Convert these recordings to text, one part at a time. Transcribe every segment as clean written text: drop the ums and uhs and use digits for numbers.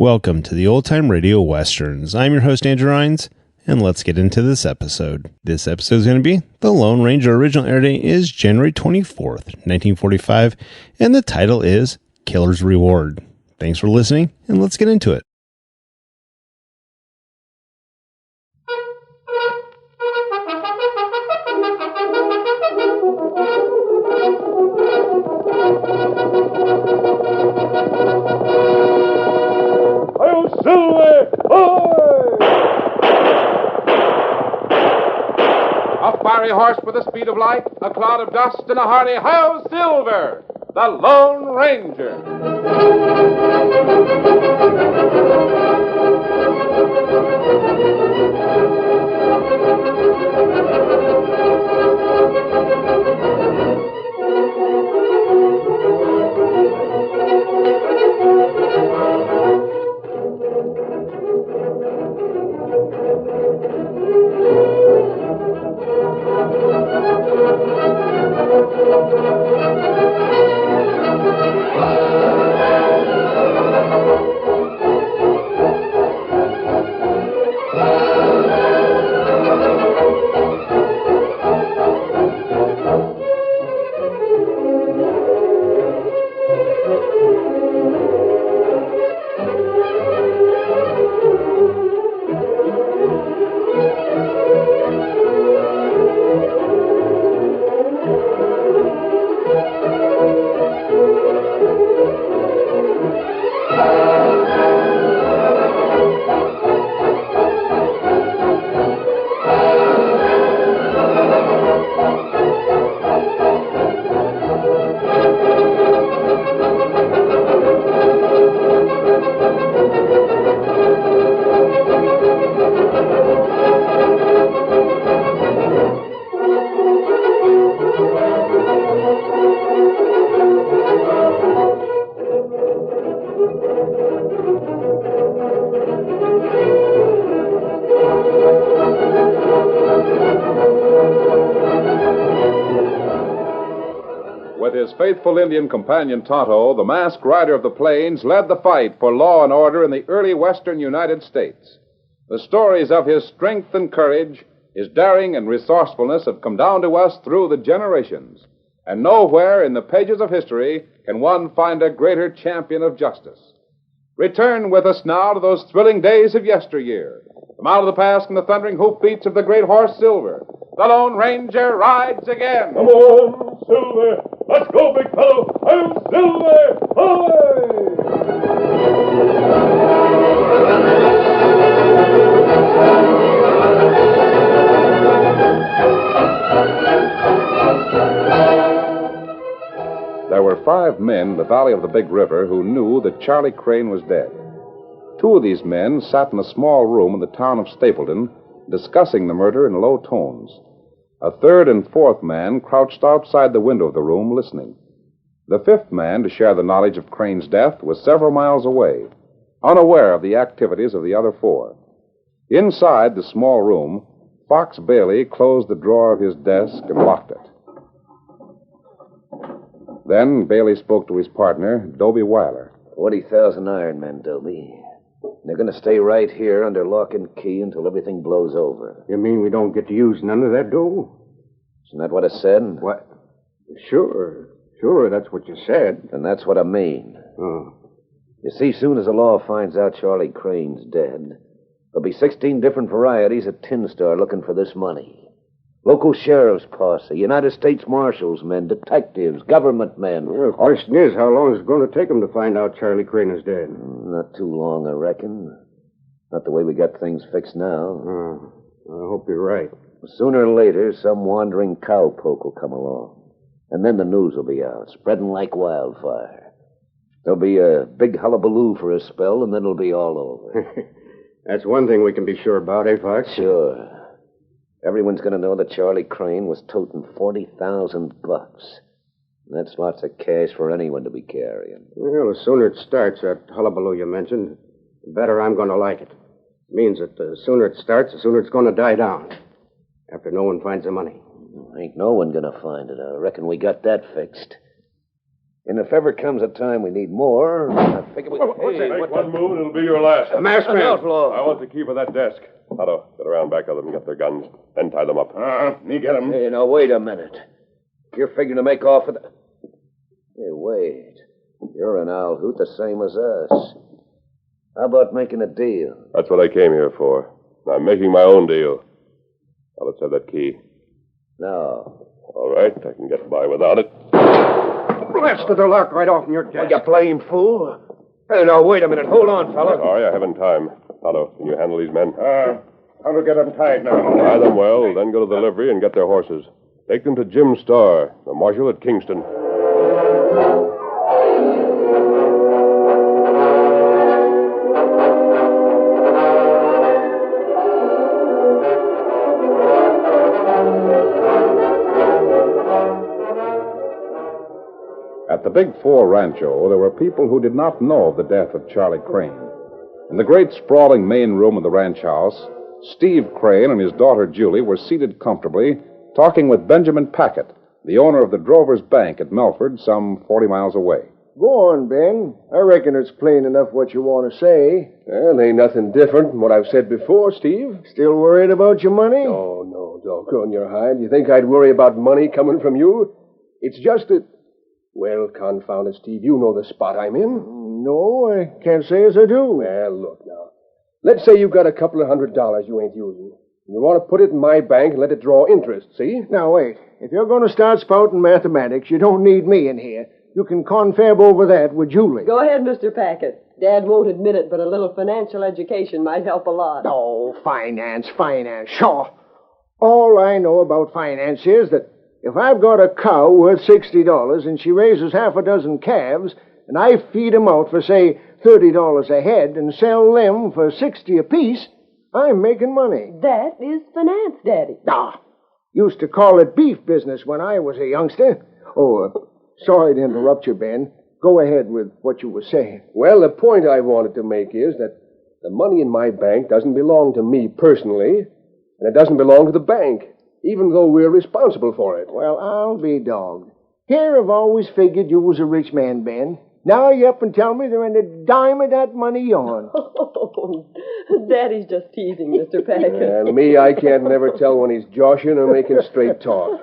Welcome to the Old Time Radio Westerns. I'm your host, Andrew Rhynes, and let's get into this episode. This episode is going to be The Lone Ranger. Original air date is January 24th, 1945, and the title is Killer's Reward. Thanks for listening, and let's get into it. Silver! A fiery horse with the speed of light, a cloud of dust, and a hearty "Hi-Yo Silver!" The Lone Ranger. With his faithful Indian companion Tonto, the masked rider of the plains led the fight for law and order in the early western United States. The stories of his strength and courage, his daring and resourcefulness have come down to us through the generations. And nowhere in the pages of history can one find a greater champion of justice. Return with us now to those thrilling days of yesteryear. From out of the past and the thundering hoofbeats of the great horse Silver, the Lone Ranger rides again. Come on, Silver! Let's go, big fellow! I'm Silver! There were 5 men in the valley of the Big River who knew that Charlie Crane was dead. 2 of these men sat in a small room in the town of Stapleton, discussing the murder in low tones. A 3rd and 4th man crouched outside the window of the room, listening. The 5th man to share the knowledge of Crane's death was several miles away, unaware of the activities of the other 4. Inside the small room, Fox Bailey closed the drawer of his desk and locked it. Then Bailey spoke to his partner, Dobie Weiler. 40,000 iron men, Dobie. They're going to stay right here under lock and key until everything blows over. You mean we don't get to use none of that dough? Isn't that what I said? What? Sure, that's what you said. And that's what I mean. Oh. You see, soon as the law finds out Charlie Crane's dead, there'll be 16 different varieties of Tin Star looking for this money. Local sheriff's posse, United States Marshals men, detectives, government men. Well, the question is, how long is it going to take them to find out Charlie Crane is dead? Not too long, I reckon. Not the way we got things fixed now. Oh, I hope you're right. Sooner or later, some wandering cowpoke will come along. And then the news will be out, spreading like wildfire. There'll be a big hullabaloo for a spell, and then it'll be all over. That's one thing we can be sure about, eh, Fox? Sure. Everyone's going to know that Charlie Crane was toting $40,000. That's lots of cash for anyone to be carrying. Well, the sooner it starts, that hullabaloo you mentioned, the better I'm going to like it. It means that the sooner it starts, the sooner it's going to die down. After no one finds the money. Ain't no one going to find it. I reckon we got that fixed. And if ever comes a time we need more, I figure we... Make one move and it'll be your last. Masked man. outlaw. I want the key for that desk. Tonto, get around back of them and get their guns. Then tie them up. Me get him. Hey, now, wait a minute. You're figuring to make off with the... Hey, wait. You're an owl hoot the same as us. How about making a deal? That's what I came here for. I'm making my own deal. Now, let's have that key. No. All right, I can get by without it. Blasted the lock right off in your desk. You blame fool. Hey, now, wait a minute. Hold on, fella. Sorry, I haven't time. Tonto, can you handle these men? How to get them tied now? Tie them well, then go to the livery and get their horses. Take them to Jim Starr, the marshal at Kingston. At the Big Four Rancho, there were people who did not know of the death of Charlie Crane. In the great sprawling main room of the ranch house, Steve Crane and his daughter Julie were seated comfortably, talking with Benjamin Packett, the owner of the Drovers Bank at Melford, some 40 miles away. Go on, Ben. I reckon it's plain enough what you want to say. Well, ain't nothing different from what I've said before, Steve. Still worried about your money? Oh, no, doggone your hide. You think I'd worry about money coming from you? It's just that... Well, confound it, Steve, you know the spot I'm in. No, I can't say as I do. Well, look now. Let's say you've got a couple of $100 you ain't using. You want to put it in my bank and let it draw interest, see? Now, wait. If you're going to start spouting mathematics, you don't need me in here. You can confab over that with Julie. Go ahead, Mr. Packett. Dad won't admit it, but a little financial education might help a lot. Oh, finance. Sure. All I know about finance is that if I've got a cow worth $60 and she raises half a dozen calves, and I feed 'em out for, say, $30 a head and sell them for $60 apiece, I'm making money. That is finance, Daddy. Used to call it beef business when I was a youngster. Oh, sorry to interrupt you, Ben. Go ahead with what you were saying. Well, the point I wanted to make is that the money in my bank doesn't belong to me personally, and it doesn't belong to the bank, even though we're responsible for it. Well, I'll be dogged. Here I've always figured you was a rich man, Ben. Now you up and tell me there ain't a dime of that money yourn. Oh, Daddy's just teasing, Mr. Packett. And me, I can't never tell when he's joshing or making straight talk.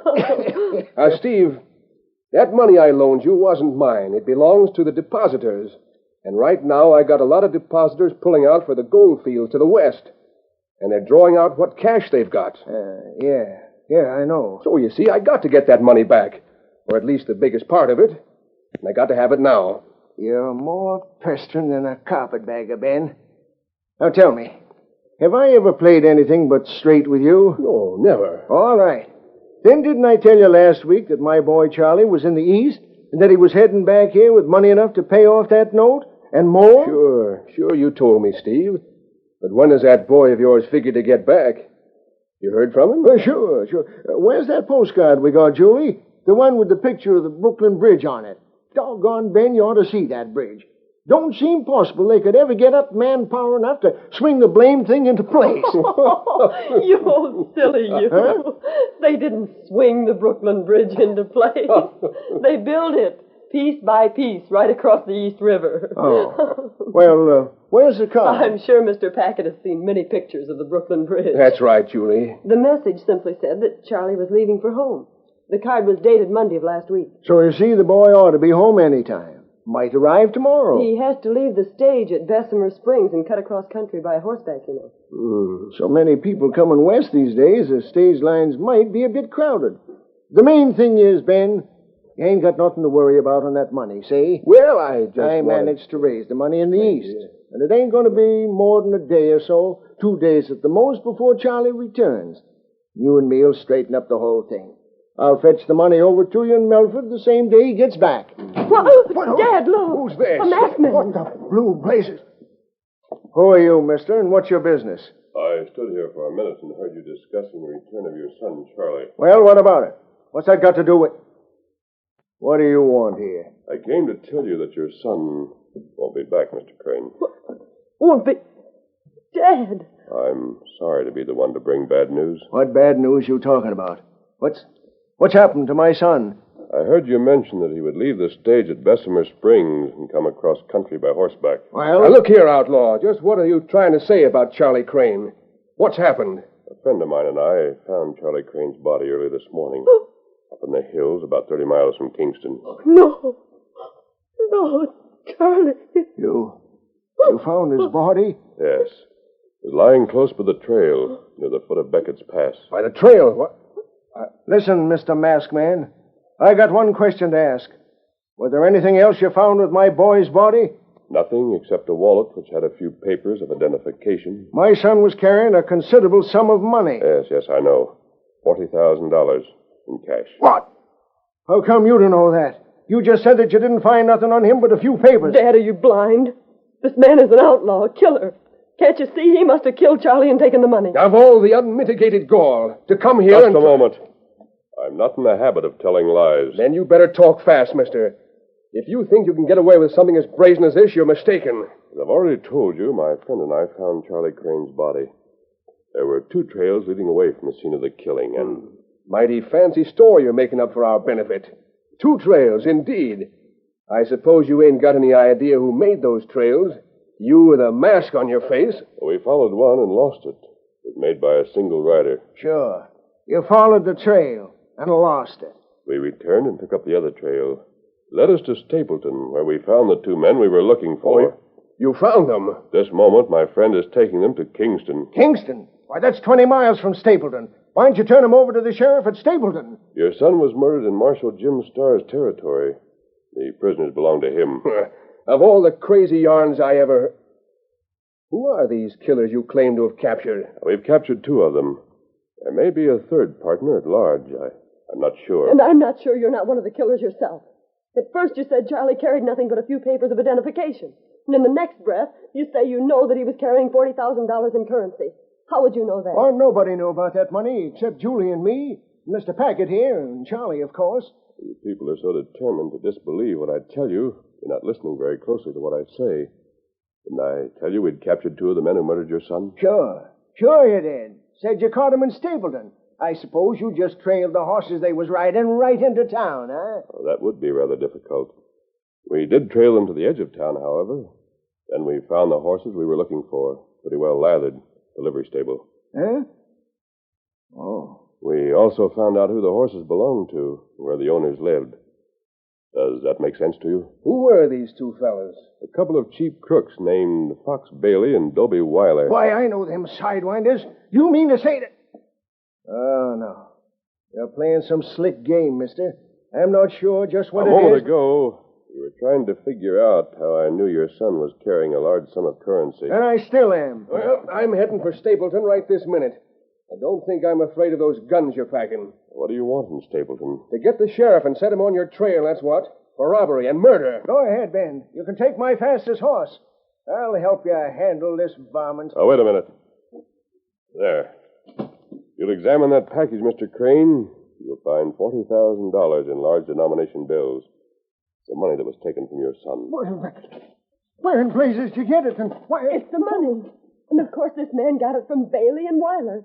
Steve, that money I loaned you wasn't mine. It belongs to the depositors. And right now I got a lot of depositors pulling out for the gold fields to the west. And they're drawing out what cash they've got. Yeah, I know. So, you see, I got to get that money back. Or at least the biggest part of it. And I got to have it now. You're more pestering than a carpetbagger, Ben. Now tell me, have I ever played anything but straight with you? No, never. All right. Then didn't I tell you last week that my boy Charlie was in the East and that he was heading back here with money enough to pay off that note and more? Sure you told me, Steve. But when does that boy of yours figure to get back? You heard from him? Sure. Where's that postcard we got, Julie? The one with the picture of the Brooklyn Bridge on it. Doggone, Ben, you ought to see that bridge. Don't seem possible they could ever get up manpower enough to swing the blame thing into place. You old silly you. Huh? They didn't swing the Brooklyn Bridge into place. They built it, piece by piece, right across the East River. Oh. Well, where's the car? I'm sure Mr. Packett has seen many pictures of the Brooklyn Bridge. That's right, Julie. The message simply said that Charlie was leaving for home. The card was dated Monday of last week. So you see, the boy ought to be home any time. Might arrive tomorrow. He has to leave the stage at Bessemer Springs and cut across country by horseback, you know. So many people coming west these days, the stage lines might be a bit crowded. The main thing is, Ben, you ain't got nothing to worry about on that money, see? Well, I managed to raise the money in the East. And it ain't going to be more than a day or so, 2 days at the most, before Charlie returns. You and me'll straighten up the whole thing. I'll fetch the money over to you in Melford the same day he gets back. Dad, look. Who's this? A masked man. What the blue blazes? Who are you, mister, and what's your business? I stood here for a minute and heard you discussing the return of your son, Charlie. Well, what about it? What's that got to do with... What do you want here? I came to tell you that your son won't be back, Mr. Crane. Won't be... Dad. I'm sorry to be the one to bring bad news. What bad news you talking about? What's happened to my son? I heard you mention that he would leave the stage at Bessemer Springs and come across country by horseback. Well, now, look here, outlaw. Just what are you trying to say about Charlie Crane? What's happened? A friend of mine and I found Charlie Crane's body early this morning. Up in the hills about 30 miles from Kingston. No. No, Charlie. You found his body? Yes. It was lying close by the trail, near the foot of Beckett's Pass. By the trail? What? Listen, Mr. Masked Man. I got one question to ask. Was there anything else you found with my boy's body? Nothing except a wallet which had a few papers of identification. My son was carrying a considerable sum of money. Yes, I know. $40,000 in cash. What? How come you to know that? You just said that you didn't find nothing on him but a few papers. Dad, are you blind? This man is an outlaw, a killer. Can't you see he must have killed Charlie and taken the money? Of all the unmitigated gall, to come here Just and... a moment. I'm not in the habit of telling lies. Then you better talk fast, mister. If you think you can get away with something as brazen as this, you're mistaken. As I've already told you, my friend and I found Charlie Crane's body. There were 2 trails leading away from the scene of the killing, and... Mighty fancy story you're making up for our benefit. 2 trails, indeed. I suppose you ain't got any idea who made those trails. You with a mask on your face. We followed one and lost it. It was made by a single rider. Sure. You followed the trail and lost it. We returned and took up the other trail. Led us to Stapleton, where we found the 2 men we were looking for. You found them? This moment, my friend is taking them to Kingston. Kingston? Why, that's 20 miles from Stapleton. Why don't you turn him over to the sheriff at Stapleton? Your son was murdered in Marshal Jim Starr's territory. The prisoners belong to him. Of all the crazy yarns I ever heard... Who are these killers you claim to have captured? We've captured 2 of them. There may be a third partner at large. I'm not sure. And I'm not sure you're not one of the killers yourself. At first you said Charlie carried nothing but a few papers of identification. And in the next breath, you say you know that he was carrying $40,000 in currency. How would you know that? Oh, nobody knew about that money except Julie and me, Mr. Packett here, and Charlie, of course. You people are so determined to disbelieve what I tell you, you're not listening very closely to what I say. Didn't I tell you we'd captured 2 of the men who murdered your son? Sure you did. Said you caught him in Stapleton. I suppose you just trailed the horses they was riding right into town, huh? Oh, that would be rather difficult. We did trail them to the edge of town, however. Then we found the horses we were looking for, pretty well lathered. Delivery stable. Huh? Oh. We also found out who the horses belonged to, where the owners lived. Does that make sense to you? Who were these 2 fellas? A couple of cheap crooks named Fox Bailey and Dobie Weiler. Why, I know them sidewinders. You mean to say that... Oh, no. You're playing some slick game, mister. I'm not sure just what it is. A moment ago, you were trying to figure out how I knew your son was carrying a large sum of currency. And I still am. Well, I'm heading for Stapleton right this minute. I don't think I'm afraid of those guns you're packing. What do you want in Stapleton? To get the sheriff and set him on your trail, that's what. For robbery and murder. Go ahead, Ben. You can take my fastest horse. I'll help you handle this varmint. Oh, wait a minute. There. You'll examine that package, Mr. Crane. You'll find $40,000 in large denomination bills. The money that was taken from your son. Where in blazes did you get it? And why... It's the money. And of course this man got it from Bailey and Weiler.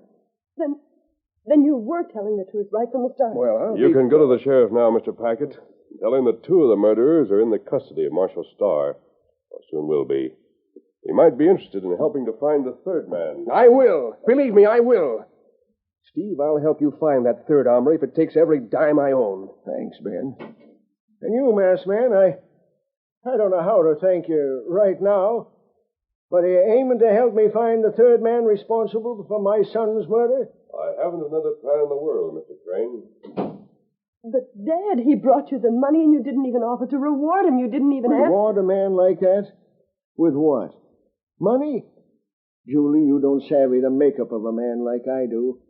Then you were telling the truth right from the start. Well, You can go to the sheriff now, Mr. Packett. Tell him that 2 of the murderers are in the custody of Marshal Starr. Or soon will be. He might be interested in helping to find the 3rd man. I will. Believe me, I will. Steve, I'll help you find that 3rd hombre if it takes every dime I own. Thanks, Ben. And you, masked man, I don't know how to thank you right now, but are you aiming to help me find the 3rd man responsible for my son's murder? I haven't another plan in the world, Mr. Crane. But, Dad, he brought you the money and you didn't even offer to reward him. You didn't even ask... Reward a man like that? With what? Money? Julie, you don't savvy the makeup of a man like I do.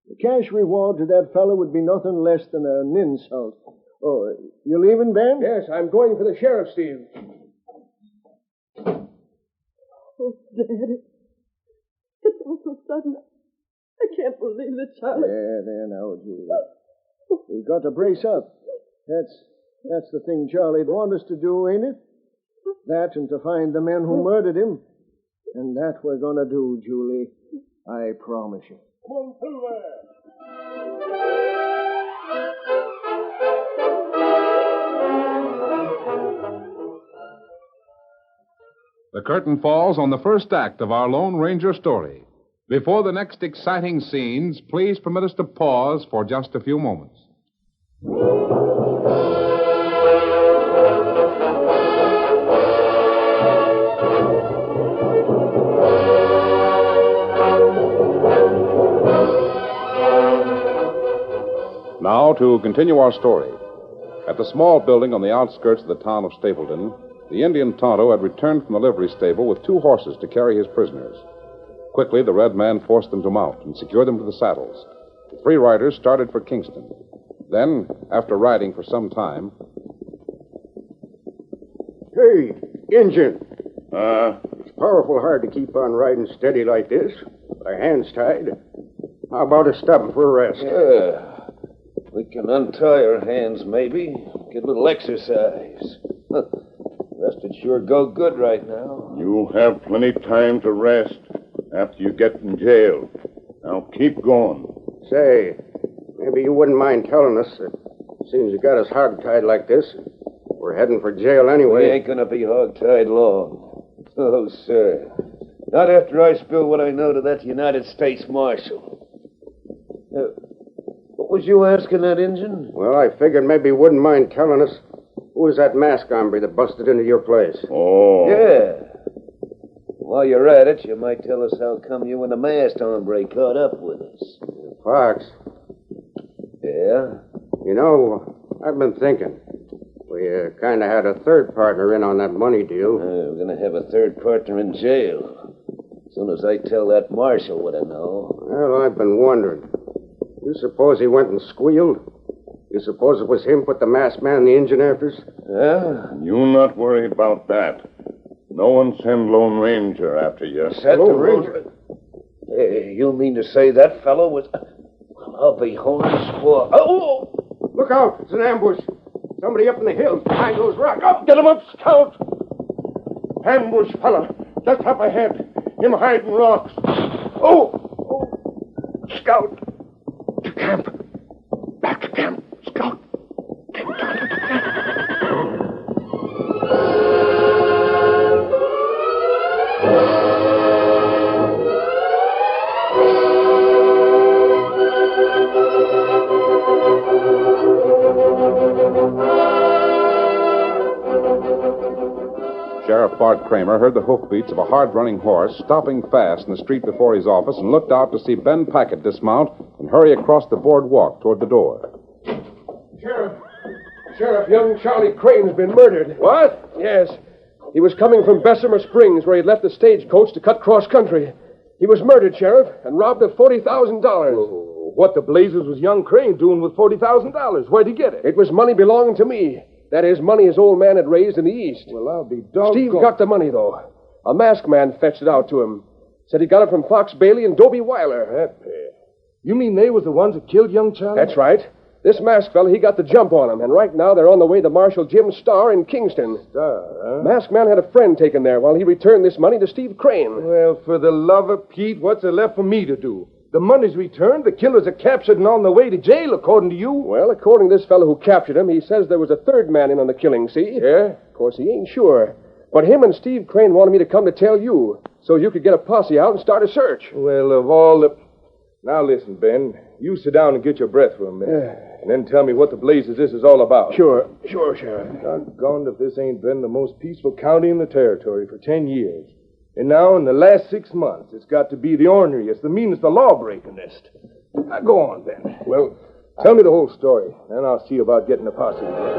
The cash reward to that fellow would be nothing less than an insult. Oh, you leaving, Ben? Yes, I'm going for the sheriff, Steve. Oh, Dad. It's all so sudden. I can't believe it, Charlie. There now, Julie. We've got to brace up. That's the thing Charlie'd want us to do, ain't it? That and to find the men who murdered him. And that we're going to do, Julie. I promise you. Come on through there. The curtain falls on the first act of our Lone Ranger story. Before the next exciting scenes, please permit us to pause for just a few moments. Now, to continue our story. At the small building on the outskirts of the town of Stapleton, the Indian Tonto had returned from the livery stable with 2 horses to carry his prisoners. Quickly, the red man forced them to mount and secured them to the saddles. The 3 riders started for Kingston. Then, after riding for some time... Hey, Injun. It's powerful hard to keep on riding steady like this. My hands tied. How about us stopping for a rest? Yeah. We can untie our hands, maybe. Get a little exercise. Rest would sure go good right now. You have plenty time to rest after you get in jail. Now keep going. Say, maybe you wouldn't mind telling us that seems you got us hog-tied like this. We're heading for jail anyway. We ain't gonna be hog-tied long. Oh, sir. Not after I spill what I know to that United States Marshal. What was you asking that Injun? Well, I figured maybe you wouldn't mind telling us who was that masked hombre that busted into your place. Oh. Yeah. While you're at it, you might tell us how come you and the masked hombre caught up with us. Fox. Yeah? You know, I've been thinking. We kind of had a third partner in on that money deal. We're going to have a third partner in jail. As soon as I tell that marshal what I know. Well, I've been wondering. You suppose he went and squealed? You suppose it was him put the masked man in the engine after us? Yeah? You not worry about that. No one send Lone Ranger after you. Is that the Ranger? Hey, you mean to say that fellow was... I'll be horns for... Oh! Look out! It's an ambush. Somebody up in the hills behind those rocks. Oh, get him up, Scout! Ambush, fella. Just up ahead. Him hiding rocks. Oh! Scout! To camp. Back to camp, Scout. Take Tonto to camp. Sheriff Bart Kramer heard the hoofbeats of a hard-running horse stopping fast in the street before his office and looked out to see Ben Packett dismount and hurry across the boardwalk toward the door. Sheriff, young Charlie Crane's been murdered. What? Yes. He was coming from Bessemer Springs, where he'd left the stagecoach to cut cross-country. He was murdered, Sheriff, and robbed of $40,000. Oh, what the blazes was young Crane doing with $40,000? Where'd he get it? It was money belonging to me. That is, money his old man had raised in the East. Well, I'll be doggone. Steve got the money, though. A masked man fetched it out to him. Said he got it from Fox Bailey and Dobie Weiler. That pair. You mean they was the ones that killed young Charlie? That's right. This masked fella, he got the jump on him, and right now they're on the way to Marshal Jim Starr in Kingston. Starr, huh? Masked man had a friend taken there while he returned this money to Steve Crane. Well, for the love of Pete, what's there left for me to do? The money's returned, the killers are captured and on the way to jail, according to you. Well, according to this fellow who captured him, he says there was a third man in on the killing, see? Yeah? Of course, he ain't sure. But him and Steve Crane wanted me to come to tell you, so you could get a posse out and start a search. Well, of all the... Now, listen, Ben. You sit down and get your breath for a minute. And then tell me what the blazes this is all about. Sure, Sheriff. Doggone if this ain't been the most peaceful county in the territory for 10 years. And now, in the last 6 months, it's got to be the orneriest, the meanest, the law-breakingest. Now, go on, Ben. Well, tell me the whole story. Then I'll see about getting a posse together.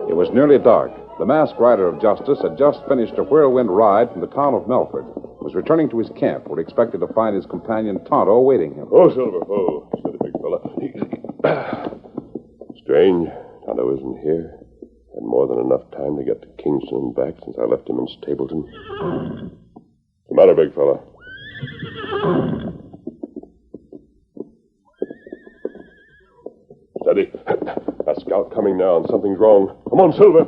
It was nearly dark. The masked rider of justice had just finished a whirlwind ride from the town of Melford. He was returning to his camp, where he expected to find his companion Tonto awaiting him. Oh, Silver. Oh, steady, big fella. Easy. Strange. Tonto isn't here. Had more than enough time to get to Kingston and back since I left him in Stapleton. What's the matter, big fella? Steady. That scout coming now, and something's wrong. Come on, Silver.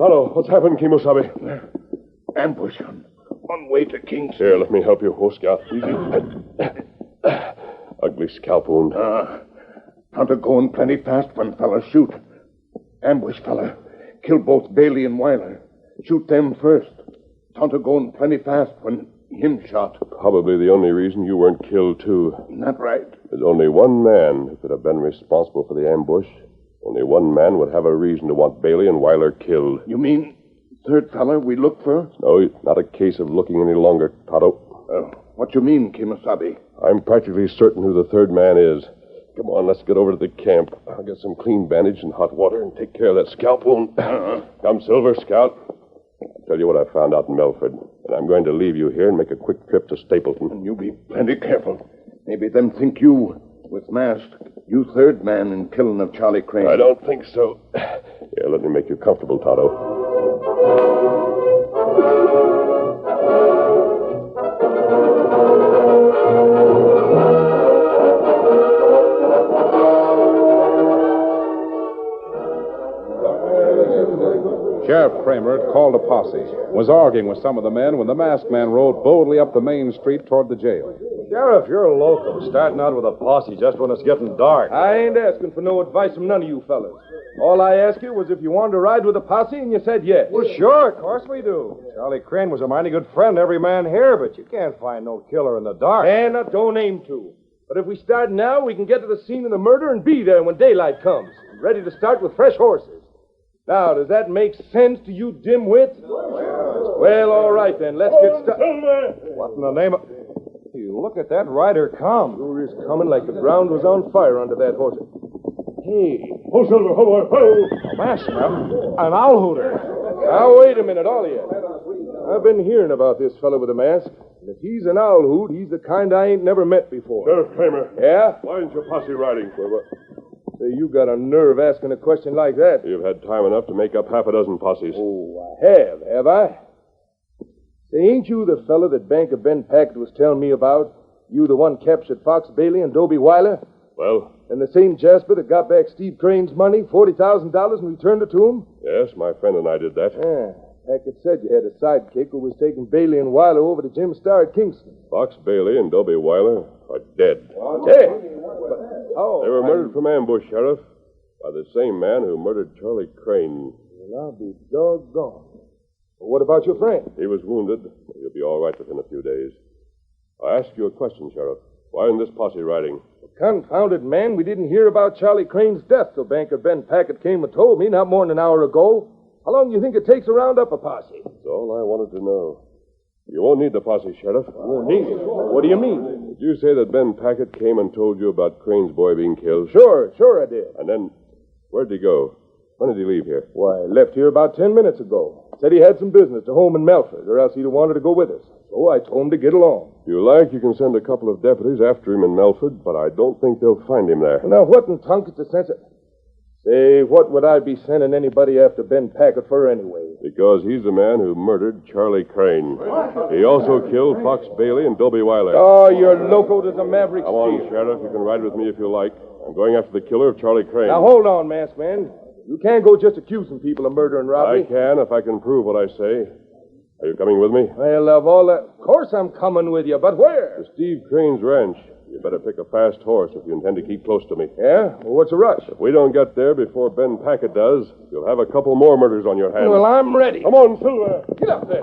Tonto, what's happened, Kimosabe? Ambush on way to King's. Here, let me help you, oh, Scout. Easy. Ugly scalp wound. Tonto going plenty fast when fella shoot. Ambush fella. Kill both Bailey and Weiler. Shoot them first. Tonto going plenty fast when him shot. Probably the only reason you weren't killed, too. Not right. There's only one man who could have been responsible for the ambush. Only one man would have a reason to want Bailey and Weiler killed. You mean third fella we look for? No, it's not a case of looking any longer, Tonto. What you mean, Kimosabe? I'm practically certain who the third man is. Come on, let's get over to the camp. I'll get some clean bandage and hot water and take care of that scalp wound. Come, Silver, Scout. I'll tell you what I found out in Melford. And I'm going to leave you here and make a quick trip to Stapleton. And you be plenty careful. Maybe them think you, with mask, you third man in killing of Charlie Crane. I don't think so. Here, let me make you comfortable, Tonto. Sheriff Kramer had called a posse, was arguing with some of the men when the masked man rode boldly up the main street toward the jail. Sheriff, you're a loco, starting out with a posse just when it's getting dark. I ain't asking for no advice from none of you fellas. All I asked you was if you wanted to ride with a posse, and you said yes. Well, sure, of course we do. Charlie Crane was a mighty good friend to every man here, but you can't find no killer in the dark. And I don't aim to. But if we start now, we can get to the scene of the murder and be there when daylight comes, ready to start with fresh horses. Now, does that make sense to you dimwits? Well, all right then. Let's get started. What in the name of... You look at that rider come. Sure is coming like the ground was on fire under that horse. Hey. Oh, Silver, ho, ho. A masked man. An owl hooter. Now, wait a minute, all of you. I've been hearing about this fellow with a mask. And if he's an owl hoot, he's the kind I ain't never met before. Sheriff Kramer. Yeah? Why isn't your posse riding? Say, you got a nerve asking a question like that. You've had time enough to make up half a dozen posses. Oh, I have I? Say, ain't you the fella that Banker Ben Packard was telling me about? You the one captured Fox Bailey and Dobie Weiler? Well? And the same Jasper that got back Steve Crane's money, $40,000, and returned it to him? Yes, my friend and I did that. Yeah. Packard said you had a sidekick who was taking Bailey and Weiler over to Jim Starr at Kingston. Fox Bailey and Dobie Weiler are dead. Dead? They were murdered from ambush, Sheriff, by the same man who murdered Charlie Crane. Well, I'll be doggone. Well, what about your friend? He was wounded. He'll be all right within a few days. I ask you a question, Sheriff. Why isn't this posse riding? Confounded man, we didn't hear about Charlie Crane's death till Banker Ben Packard came and told me not more than an hour ago. How long do you think it takes to round up a posse? That's all I wanted to know. You won't need the posse, Sheriff. Won't need it? What do you mean? Did you say that Ben Packard came and told you about Crane's boy being killed? Sure I did. And then, where'd he go? When did he leave here? Why, left here about 10 minutes ago. Said he had some business to home in Melford, or else he'd have wanted to go with us. So I told him to get along. If you like, you can send a couple of deputies after him in Melford, but I don't think they'll find him there. Now, what in Tonka's the sense of... Say, what would I be sending anybody after Ben Packard for anyway? Because he's the man who murdered Charlie Crane. He also killed Fox Bailey and Dobie Weiler. Oh, you're loco as a maverick. Come on, Sheriff. You can ride with me if you like. I'm going after the killer of Charlie Crane. Now, hold on, masked man. You can't go just accusing people of murder and robbery. I can if I can prove what I say. Are you coming with me? Well, of all that... Of course I'm coming with you, but where? To Steve Crane's ranch. You better pick a fast horse if you intend to keep close to me. Yeah? Well, what's the rush? If we don't get there before Ben Packard does, you'll have a couple more murders on your hands. Well, I'm ready. Come on, Silver. Get up there.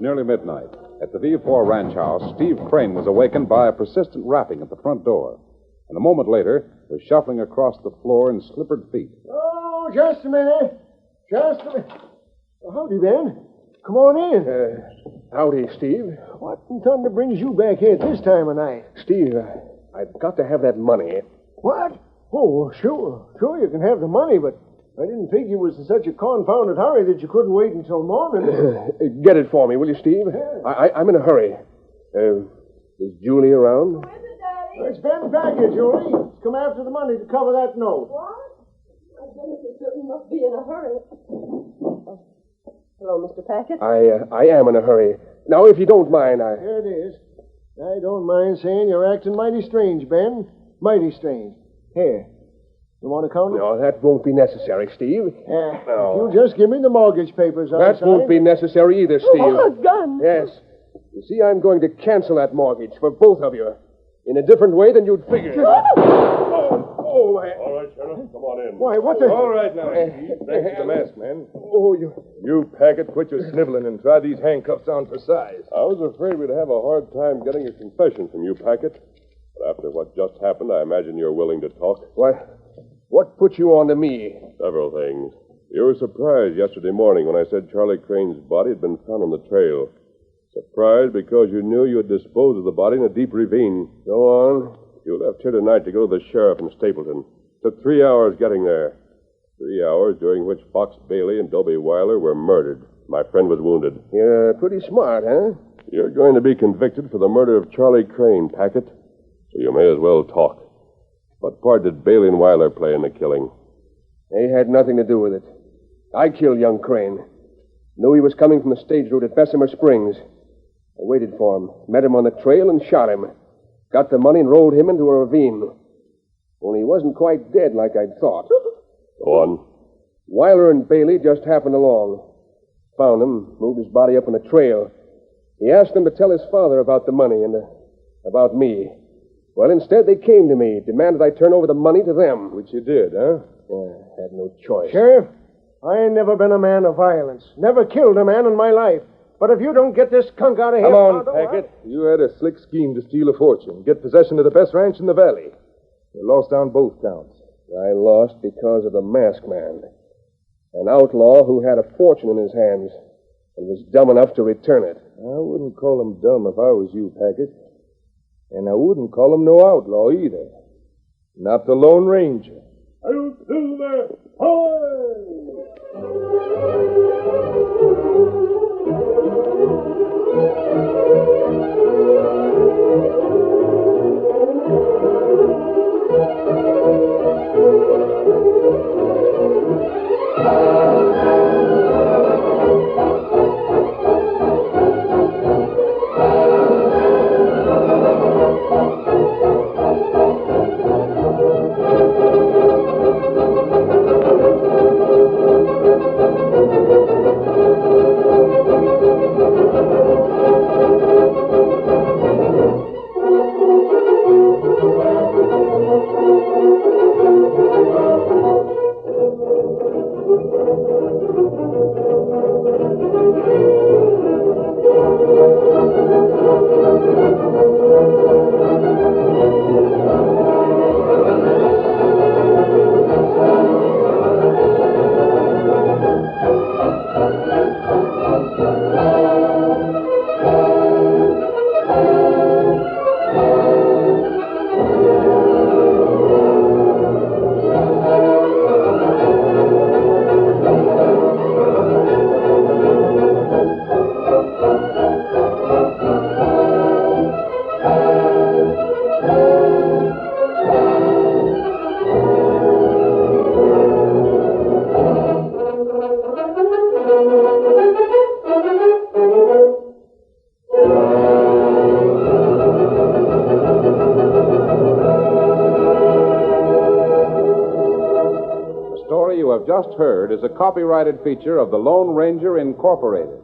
Nearly midnight. At the V4 ranch house, Steve Crane was awakened by a persistent rapping at the front door. And a moment later, was shuffling across the floor in slippered feet. Oh, just a minute. Just a minute. Oh, howdy, Ben. Come on in. Howdy, Steve. What in thunder brings you back here at this time of night? Steve, I've got to have that money. What? Oh, sure. Sure, you can have the money, but I didn't think you was in such a confounded hurry that you couldn't wait until morning. Get it for me, will you, Steve? I'm in a hurry. Is Julie around? Who is it, Daddy? It's Ben's baggage, Julie. He's come after the money to cover that note. What? My goodness, he certainly must be in a hurry. Hello, Mr. Packett. I am in a hurry. Now, if you don't mind, There it is. I don't mind saying you're acting mighty strange, Ben. Mighty strange. Here. You want to count it? No, that won't be necessary, Steve. No. If you just give me the mortgage papers, That won't be necessary either, Steve. Oh, a gun. Yes. You see, I'm going to cancel that mortgage for both of you in a different way than you'd figure. All right, Sheriff, come on in. Why, what the... All right now, Steve. Thanks for the mask, man. Oh, You, Packett, quit your sniveling and try these handcuffs on for size. I was afraid we'd have a hard time getting a confession from you, Packett. But after what just happened, I imagine you're willing to talk. What put you on to me? Several things. You were surprised yesterday morning when I said Charlie Crane's body had been found on the trail. Surprised because you knew you had disposed of the body in a deep ravine. Go on. You left here tonight to go to the sheriff in Stapleton. Took 3 hours getting there. 3 hours during which Fox Bailey and Dobie Weiler were murdered. My friend was wounded. You're pretty smart, huh? You're going to be convicted for the murder of Charlie Crane, Packett. So you may as well talk. What part did Bailey and Weiler play in the killing? They had nothing to do with it. I killed young Crane. Knew he was coming from the stage route at Bessemer Springs. I waited for him, met him on the trail, and shot him. Got the money and rolled him into a ravine. Only he wasn't quite dead like I'd thought. Go on. Weiler and Bailey just happened along. Found him, moved his body up on the trail. He asked them to tell his father about the money and about me. Well, instead, they came to me, demanded I turn over the money to them. Which you did, huh? Yeah, had no choice. Sheriff, I ain't never been a man of violence. Never killed a man in my life. But if you don't get this skunk out of here... Come on, Packett. You had a slick scheme to steal a fortune. Get possession of the best ranch in the valley. You lost on both counts. I lost because of the masked man. An outlaw who had a fortune in his hands and was dumb enough to return it. I wouldn't call him dumb if I was you, Packett. And I wouldn't call him no outlaw either. Not the Lone Ranger. I'll Silver! Hoy! You have just heard is a copyrighted feature of the Lone Ranger Incorporated.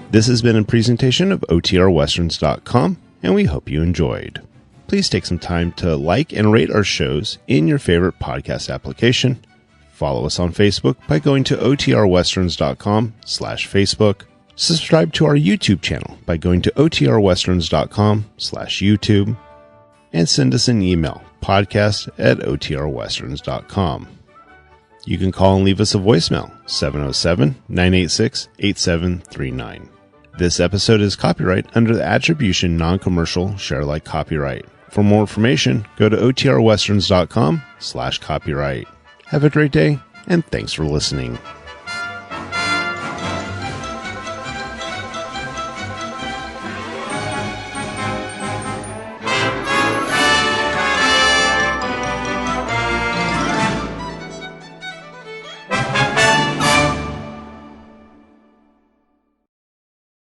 This has been a presentation of OTRWesterns.com, and we hope you enjoyed. Please take some time to like and rate our shows in your favorite podcast application. Follow us on Facebook by going to OTRWesterns.com/Facebook. Subscribe to our YouTube channel by going to OTRWesterns.com/YouTube. And send us an email, podcast@OTRWesterns.com. You can call and leave us a voicemail, 707-986-8739. This episode is copyright under the Attribution Non-Commercial Share Alike copyright. For more information, go to otrwesterns.com/copyright. Have a great day, and thanks for listening.